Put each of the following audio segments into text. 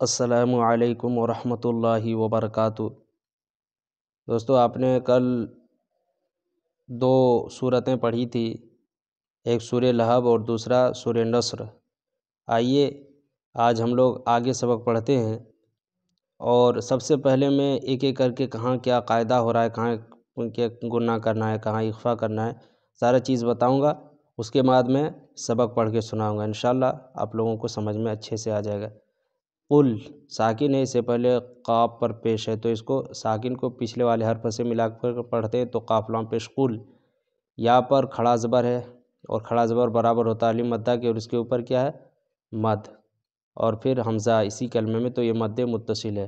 السلام علیکم ورحمۃ اللہ وبرکاتہ۔ دوستو، آپ نے کل دو سورتیں پڑھی تھی، ایک سورہ لہب اور دوسرا سورہ نصر۔ آئیے آج ہم لوگ آگے سبق پڑھتے ہیں، اور سب سے پہلے میں ایک ایک کر کے کہاں کیا قاعدہ ہو رہا ہے، کہاں کیا گناہ کرنا ہے، کہاں اخفا کرنا ہے، سارا چیز بتاؤں گا۔ اس کے بعد میں سبق پڑھ کے سناؤں گا، انشاءاللہ آپ لوگوں کو سمجھ میں اچھے سے آ جائے گا۔ قل ساکن ہے، اس سے پہلے قاف پر پیش ہے، تو اس کو ساکن کو پچھلے والے حرف سے ملا کر پڑھتے ہیں تو قاف لام پیش قل۔ یا پر کھڑا زبر ہے، اور کھڑا زبر برابر ہوتا ہے علم مدہ کے، اور اس کے اوپر کیا ہے مد، اور پھر حمزہ اسی کلمے میں، تو یہ مد متصل ہے۔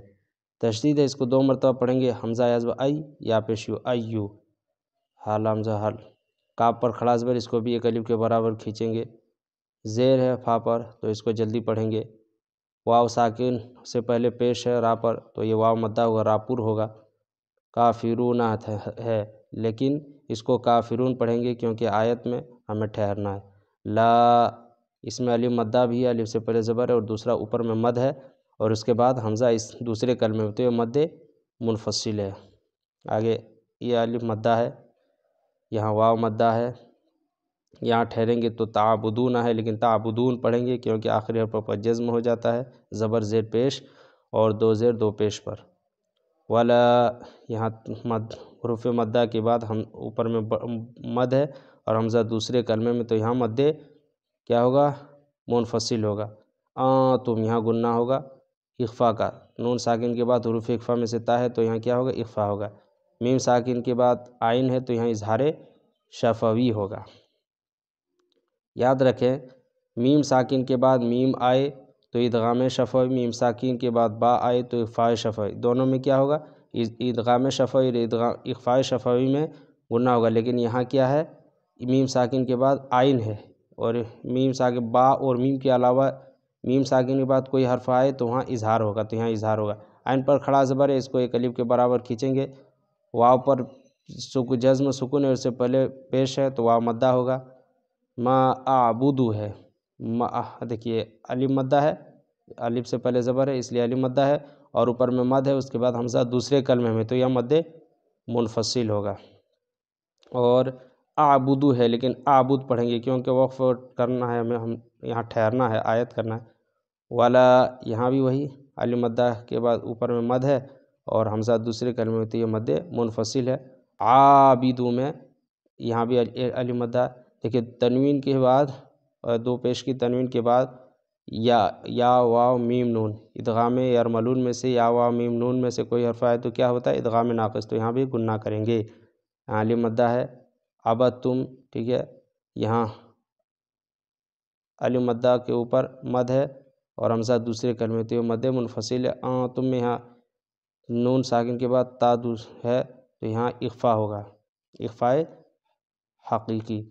تشدید ہے، اس کو دو مرتبہ پڑھیں گے، حمزہ یزب ای، یا پیش یو ایو، حال حمزہ حل۔ کاف پر کھڑا زبر، اس کو بھی ایک الف کے برابر کھینچیں گے۔ زیر ہے فا پر، تو اس کو جلدی پڑھیں گے۔ واو ساکن سے پہلے پیش ہے را پر، تو یہ واو مدہ ہوگا، راپور ہوگا۔ کافرون ہے، لیکن اس کو کافرون پڑھیں گے کیونکہ آیت میں ہمیں ٹھہرنا ہے۔ لا، اس میں الف مدہ بھی ہے، الف سے پہلے زبر ہے اور دوسرا اوپر میں مد ہے، اور اس کے بعد حمزہ اس دوسرے کلمے میں، تو یہ مد منفصل ہے۔ آگے یہ الف مدہ ہے، یہاں واو مدہ ہے، یہاں ٹھہریں گے تو تعبدون ہے، لیکن تعبدون پڑھیں گے کیونکہ آخری حرف پر جزم ہو جاتا ہے، زبر زیر پیش اور دو زیر دو پیش پر۔ ولا، یہاں مد حروف مدہ کے بعد ہم اوپر میں مد ہے اور حمزہ دوسرے کلمے میں، تو یہاں مد کیا ہوگا منفصل ہوگا۔ تم، یہاں گناہ ہوگا اخفا کا، نون ساکن کے بعد حروف اخفا میں سے تا ہے، تو یہاں کیا ہوگا اخفا ہوگا۔ میم ساکن کے بعد عین ہے، تو یہاں اظہار شفوی ہوگا۔ یاد رکھیں، میم ساکن کے بعد میم آئے تو ادغام شفوی، میم ساکن کے بعد با آئے تو اخفاء شفوی، دونوں میں کیا ہوگا ادغام شفوی اور اخفاء شفوی میں گناہ ہوگا۔ لیکن یہاں کیا ہے، میم ساکن کے بعد عین ہے، اور میم ساکن با اور میم کے علاوہ میم ساکن کے بعد کوئی حرف آئے تو وہاں اظہار ہوگا، تو یہاں اظہار ہوگا۔ عین پر کھڑا زبر ہے، اس کو ایک الف کے برابر کھینچیں گے۔ واو پر جزم سکون ہے، اس سے پہلے پیش ہے تو واو مدہ ہوگا۔ ما اعبدو ہے، دیکھیے الف مدہ ہے، الف سے پہلے زبر ہے اس لیے الف مدہ ہے، اور اوپر میں مد ہے، اس کے بعد حمزہ دوسرے کلمے میں، تو یہ مد منفصل ہوگا۔ اور اعبدو ہے، لیکن اعبد پڑھیں گے کیونکہ وقف کرنا ہے ہمیں، ہم یہاں ٹھہرنا ہے، آیت کرنا ہے۔ ولا، یہاں بھی وہی الف مدہ کے بعد اوپر میں مد ہے اور حمزہ دوسرے کلمے میں، تو یہ مد منفصل ہے۔ عابدو میں یہاں بھی الف مدہ، دیکھیے تنوین کے بعد دو پیش کی تنوین کے بعد یا واو میم نون، ادغام یرملون میں سے یا واو میم نون میں سے کوئی حرف آئے تو کیا ہوتا ہے ادغام ناقص، تو یہاں بھی گناہ کریں گے۔ یہاں الف مدہ ہے، عبدتم، ٹھیک ہے، یہاں الف مدہ کے اوپر مد ہے اور حمزہ دوسرے کلمے، تو یہ مد منفصل ہے۔ تم میں یہاں نون ساکن کے بعد تا ہے، تو یہاں اخفا ہوگا، اخفاء حقیقی۔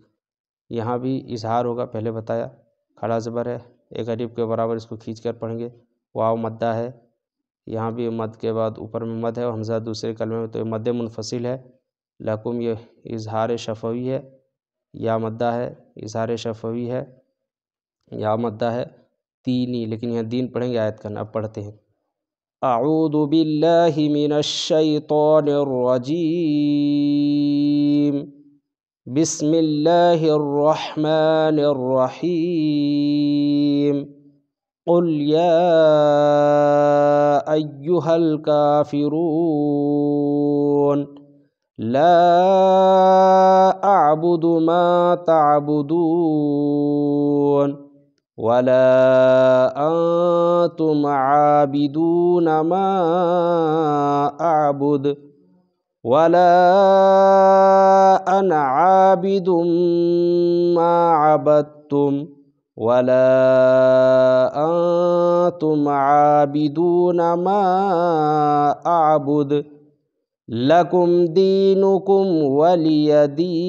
یہاں بھی اظہار ہوگا، پہلے بتایا، کھڑا زبر ہے، ایک الف کے برابر اس کو کھینچ کر پڑھیں گے۔ واو مدہ ہے، یہاں بھی مد کے بعد اوپر میں مد ہے اور حمزہ دوسرے کلمے میں، تو یہ مد منفصل ہے۔ لکم، یہ اظہار شفوی ہے، یا مدہ ہے، اظہار شفوی ہے، یا مدہ ہے تینی، لیکن یہاں دین پڑھیں گے، آیت کرنا۔ اب پڑھتے ہیں، اعوذ باللہ من الشیطان الرجیم، بسم اللہ الرحمن الرحیم، قل یا ایہا الکافرون، لا اعبد ما تعبدون، ولا انتم عابدون ما اعبد، ولا انا عابد ما عبدتم، ولا انتم عابدون ما اعبد، لکم دینکم ولی دین۔